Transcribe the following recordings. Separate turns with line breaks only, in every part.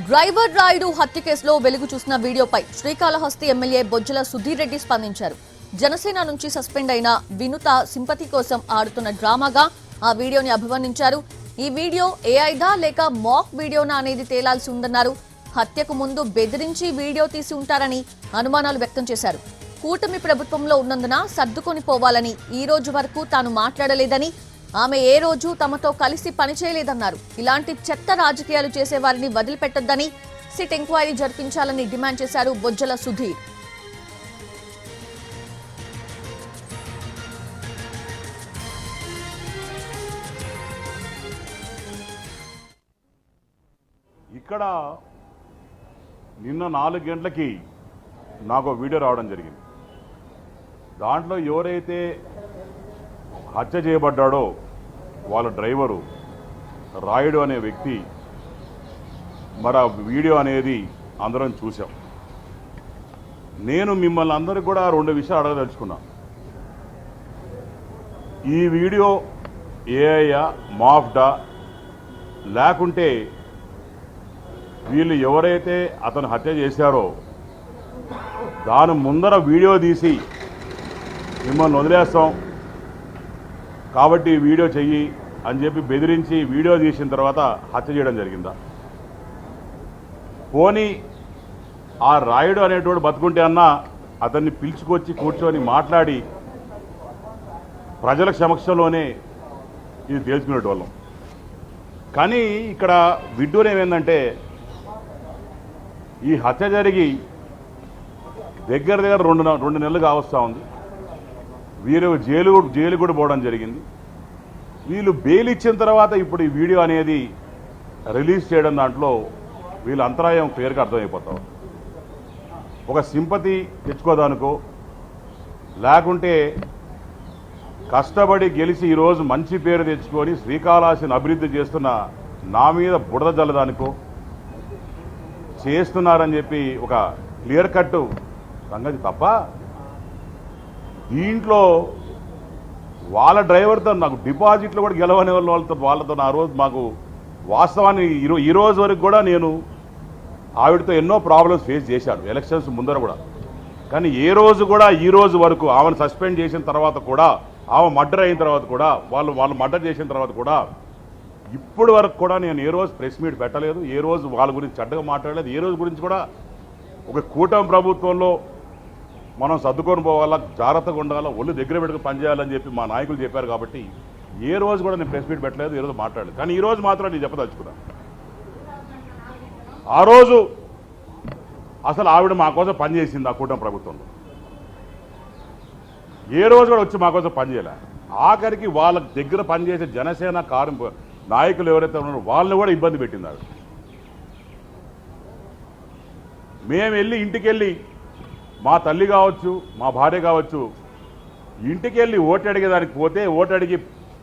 Driver Rayudu హత్య కేసులో వెలుగు చూసిన వీడియోపై శ్రీకాళహస్తి ఎమ్మెల్యే బొజ్జల సుధీర్ రెడ్డి స్పందించారు. జనసేన నుంచి సస్పెండ్ అయిన వినుత సింపతి కోసం ఆడుతున్న డ్రామాగా ఆ వీడియోని అభివర్ణించారు. ఈ వీడియో ఏఐదా లేక మాక్ వీడియోనా అనేది తేలాల్సి ఉందన్నారు. హత్యకు ముందు బెదిరించి వీడియో తీసి ఉంటారని అనుమానాలు వ్యక్తం చేశారు. కూటమి ప్రభుత్వంలో ఉన్నందున సర్దుకొని పోవాలని ఈ రోజు వరకు తాను మాట్లాడలేదని, ఆమె ఏ రోజు తమతో కలిసి పనిచేయలేదన్నారు. ఇలాంటి చెత్త రాజకీయాలు చేసే వారిని వదిలిపెట్టొద్దని సిట్ ఎంక్వైరీ జరిపించాలని డిమాండ్ చేశారు బొజ్జల సుధీర్.
ఇక్కడ నిన్న 4 గంటలకి నాకు వీడియో రావడం జరిగింది. దాంట్లో ఎవరైతే హత్య చేయబడ్డాడో వాళ్ళ డ్రైవరు రాయుడు అనే వ్యక్తి మరి వీడియో అనేది అందరం చూసాం. నేను మిమ్మల్ని అందరికీ కూడా 2 విషయాలు అడగదలుచుకున్నా. ఈ వీడియో ఏఐయా మాఫ్డా లేకుంటే వీళ్ళు ఎవరైతే అతను హత్య చేశారో దాని ముందర వీడియో తీసి మిమ్మల్ని వదిలేస్తాం కాబట్టి వీడియో చెయ్యి అని చెప్పి బెదిరించి వీడియో తీసిన తర్వాత హత్య చేయడం జరిగిందా? పోనీ ఆ రాయుడు అనేటోడు బతుకుంటే అన్నా అతన్ని పిలుచుకొచ్చి కూర్చొని మాట్లాడి ప్రజల సమక్షంలోనే ఇది తేల్చుకునేటోళ్ళం. కానీ ఇక్కడ విడ్డూరం ఏమైందంటే ఈ హత్య జరిగి దగ్గర 2 నెలలు కావస్తూ ఉంది. వీరు జైలు కూడా పోవడం జరిగింది. వీళ్ళు బెయిల్ ఇచ్చిన తర్వాత ఇప్పుడు ఈ వీడియో అనేది రిలీజ్ చేయడం దాంట్లో వీళ్ళ అంతరాయం క్లియర్గా అర్థమైపోతాం. ఒక సింపతి తెచ్చుకోదానికో లేకుంటే కష్టపడి గెలిచి ఈరోజు మంచి పేరు తెచ్చుకొని శ్రీకాళహస్తిని అభివృద్ధి చేస్తున్న నా మీద బురద జల్లదానికో చేస్తున్నారని చెప్పి ఒక క్లియర్ కట్ సంగతి తప్ప దీంట్లో వాళ్ళ డ్రైవర్తో నాకు డిపాజిట్లు కూడా గెలవని వాళ్ళతో ఆ రోజు మాకు వాస్తవాన్ని ఈ రోజు వరకు కూడా నేను ఆవిడతో ఎన్నో ప్రాబ్లమ్స్ ఫేస్ చేశాను ఎలక్షన్స్ ముందర కూడా. కానీ ఏ రోజు కూడా ఈ రోజు వరకు ఆమెను సస్పెండ్ చేసిన తర్వాత కూడా, ఆమె మర్డర్ అయిన తర్వాత కూడా, వాళ్ళు మర్డర్ చేసిన తర్వాత కూడా ఇప్పటి వరకు కూడా నేను ఏ రోజు ప్రెస్ మీట్ పెట్టలేదు. ఏ రోజు వాళ్ళ గురించి చెడ్డగా మాట్లాడలేదు. ఏ రోజు గురించి కూడా ఒక కూటమి ప్రభుత్వంలో మనం సర్దుకొని పోవాలా, జాగ్రత్తగా ఉండాలా, ఒళ్ళు దగ్గర పెట్టుకుని పనిచేయాలని చెప్పి మా నాయకులు చెప్పారు. కాబట్టి ఏ రోజు కూడా నేను ప్రెస్ మీట్ పెట్టలేదు, ఏ రోజు మాట్లాడలేదు. కానీ ఈ రోజు మాత్రం నేను చెప్పదలుచుకున్నాను. ఆ రోజు అసలు ఆవిడ మా కోసం పనిచేసింది ఆ కూటమి ప్రభుత్వంలో. ఏ రోజు కూడా వచ్చి మా కోసం పనిచేయలే. ఆఖరికి వాళ్ళ దగ్గర పనిచేసే జనసేన నాయకులు ఎవరైతే ఉన్నారో వాళ్ళని కూడా ఇబ్బంది పెట్టింది ఆవిడ. మేము వెళ్ళి ఇంటికెళ్ళి మా తల్లి కావచ్చు, మా భార్య కావచ్చు, ఇంటికెళ్ళి ఓటు అడిగేదానికి పోతే, ఓటు అడిగి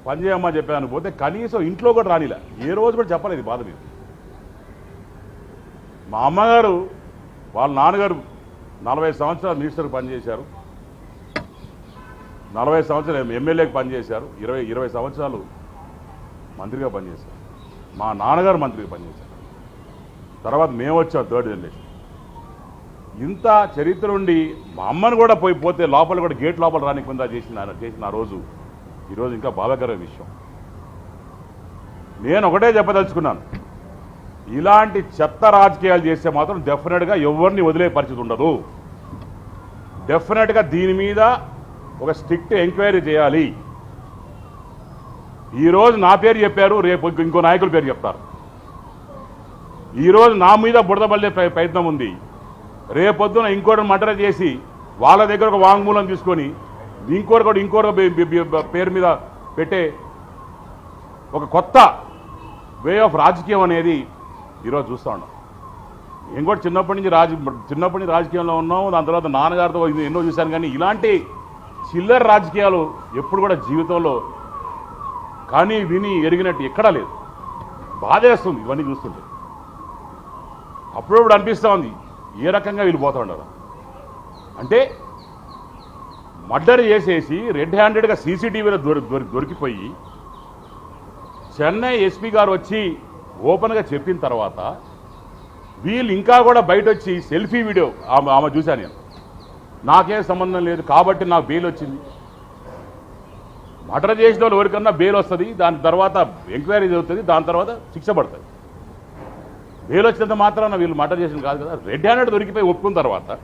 పనిచేయమ్మా చెప్పేదానికి పోతే కనీసం ఇంట్లో కూడా రానిలే. ఏ రోజు కూడా చెప్పలేదు బాధ మీద. మా అమ్మగారు వాళ్ళ నాన్నగారు 40 సంవత్సరాలు మినిస్టర్కి పనిచేశారు, 40 సంవత్సరాలు ఎమ్మెల్యేకి పనిచేశారు, 20 సంవత్సరాలు మంత్రిగా పనిచేశారు. మా నాన్నగారు మంత్రిగా పనిచేశారు. తర్వాత మేము వచ్చాం 3rd జనరేషన్. ఇంత చరిత్ర ఉండి మా అమ్మను కూడా పోతే లోపల కూడా గేట్ లోపల రానికుండా చేసిన ఆ రోజు ఈరోజు ఇంకా బాధాకరమైన విషయం. నేను ఒకటే చెప్పదలుచుకున్నాను, ఇలాంటి చెత్త రాజకీయాలు చేస్తే మాత్రం డెఫినెట్గా ఎవరిని వదిలే పరిస్థితి ఉండదు. డెఫినెట్గా దీని మీద ఒక స్ట్రిక్ట్ ఎంక్వైరీ చేయాలి. ఈరోజు నా పేరు చెప్పారు, రేపు ఇంకో నాయకుల పేరు చెప్తారు. ఈరోజు నా మీద బురదబల్లే ప్రయత్నం ఉంది, రేపొద్దున ఇంకోటి మర్డర్ చేసి వాళ్ళ దగ్గర ఒక వాంగ్మూలం తీసుకొని ఇంకోటి పేరు మీద పెట్టే ఒక కొత్త వే ఆఫ్ రాజకీయం అనేది ఈరోజు చూస్తూ ఉన్నాం. నేను కూడా చిన్నప్పటి నుంచి రాజకీయంలో ఉన్నాం. దాని తర్వాత నాన్నగారితో ఎన్నో చూశాను. కానీ ఇలాంటి చిల్లర రాజకీయాలు ఎప్పుడు కూడా జీవితంలో కానీ విని ఎరిగినట్టు ఎక్కడా లేదు. బాధేస్తుంది ఇవన్నీ చూస్తుంటే. అప్పుడప్పుడు అనిపిస్తూ ఉంది ఏ రకంగా వీళ్ళు పోతూ ఉండరు. అంటే మర్డర్ చేసేసి రెడ్ హ్యాండెడ్గా సీసీటీవీలో దొరికిపోయి చెన్నై ఎస్పీ గారు వచ్చి ఓపెన్గా చెప్పిన తర్వాత వీళ్ళు ఇంకా కూడా బయట వచ్చి సెల్ఫీ వీడియో ఆమె చూశాను నేను, నాకేం సంబంధం లేదు కాబట్టి నాకు బెయిల్ వచ్చింది. మర్డర్ చేసిన వాళ్ళు ఎవరికన్నా బెయిల్ వస్తుంది, దాని తర్వాత ఎంక్వైరీ జరుగుతుంది, దాని తర్వాత శిక్ష పడుతుంది. బెయిల్ వచ్చినంత మాత్రాన వీళ్ళు మర్డర్ చేసిన కాదు కదా. రెడ్ హ్యాండెడ్ దొరికిపోయి ఒప్పుకున్న తర్వాత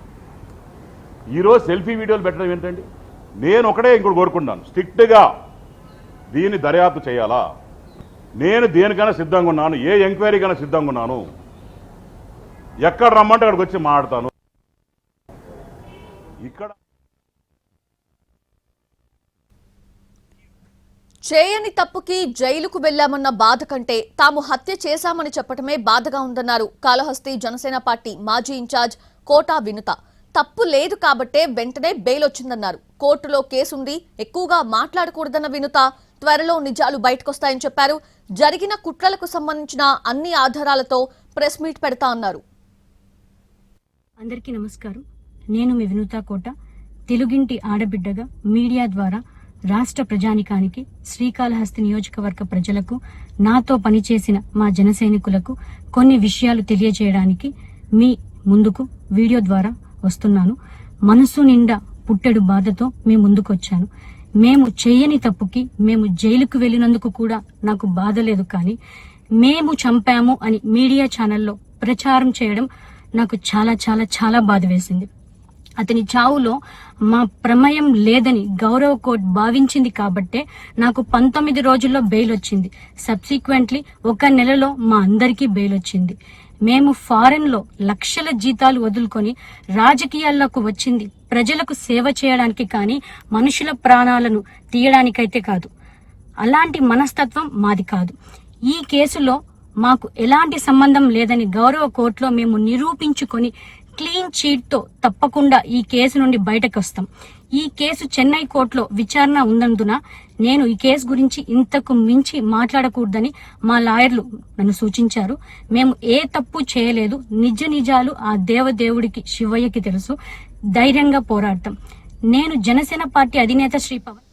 ఈరోజు సెల్ఫీ వీడియోలు పెట్టడం ఏంటండి? నేను ఒకటే ఇంకోటి కోరుకుంటున్నాను, స్ట్రిక్ట్గా దీన్ని దర్యాప్తు చేయాలా. నేను దేనికైనా సిద్ధంగా ఉన్నాను, ఏ ఎంక్వైరీకైనా సిద్ధంగా ఉన్నాను. ఎక్కడ రమ్మంటే అక్కడికి వచ్చి మాట్లాడతాను. ఇక్కడ
చేయని తప్పుకి జైలుకు వెళ్లామన్న బాధ కంటే తాము హత్య చేశామని చెప్పటమే బాధగా ఉందన్నారు కాళహస్తి జనసేన పార్టీ మాజీ ఇన్ఛార్జ్ కోటా వినుత. తప్పు లేదు కాబట్టే వెంటనే బెయిల్ వచ్చిందన్నారు. కోర్టులో కేసుంది, ఎక్కువగా మాట్లాడకూడదన్న వినుత త్వరలో నిజాలు బయటకొస్తాయని చెప్పారు. జరిగిన కుట్రలకు సంబంధించిన అన్ని ఆధారాలతో ప్రెస్ మీట్ పెడతా అన్నారు.
అందరికీ నమస్కారం. నేను మీ వినూత కోట, తెలుగింటి ఆడబిడ్డగా మీడియా ద్వారా రాష్ట్ర ప్రజానికానికి, శ్రీకాళహస్తి నియోజకవర్గ ప్రజలకు, నాతో పనిచేసిన మా జన సైనికులకు కొన్ని విషయాలు తెలియజేయడానికి మీ ముందుకు వీడియో ద్వారా వస్తున్నాను. మనసు నిండా పుట్టెడు బాధతో మీ ముందుకు వచ్చాను. మేము చేయని తప్పుకి మేము జైలుకు వెళ్ళినందుకు కూడా నాకు బాధ లేదు, కానీ మేము చంపాము అని మీడియా ఛానల్లో ప్రచారం చేయడం నాకు చాలా చాలా చాలా బాధ వేసింది. అతని చావులో మా ప్రమేయం లేదని గౌరవ కోర్టు భావించింది కాబట్టే నాకు 19 రోజుల్లో బెయిల్ వచ్చింది. సబ్సిక్వెంట్లీ 1 నెలలో మా అందరికీ బెయిల్ వచ్చింది. మేము ఫారెన్ లో లక్షల జీతాలు వదులుకొని రాజకీయాల్లోకి వచ్చింది ప్రజలకు సేవ చేయడానికి, కానీ మనుషుల ప్రాణాలను తీయడానికైతే కాదు. అలాంటి మనస్తత్వం మాది కాదు. ఈ కేసులో మాకు ఎలాంటి సంబంధం లేదని గౌరవ కోర్టులో మేము నిరూపించుకొని క్లీన్ చీట్ తో తప్పకుండా ఈ కేసు నుండి బయటకు వస్తాం. ఈ కేసు చెన్నై కోర్టులో విచారణ ఉన్నందున నేను ఈ కేసు గురించి ఇంతకు మించి మాట్లాడకూడదని మా లాయర్లు నన్ను సూచించారు. మేము ఏ తప్పు చేయలేదు, నిజాలు ఆ దేవదేవుడికి శివయ్యకి తెలుసు. ధైర్యంగా పోరాడతాం. నేను జనసేన పార్టీ అధినేత శ్రీ పవన్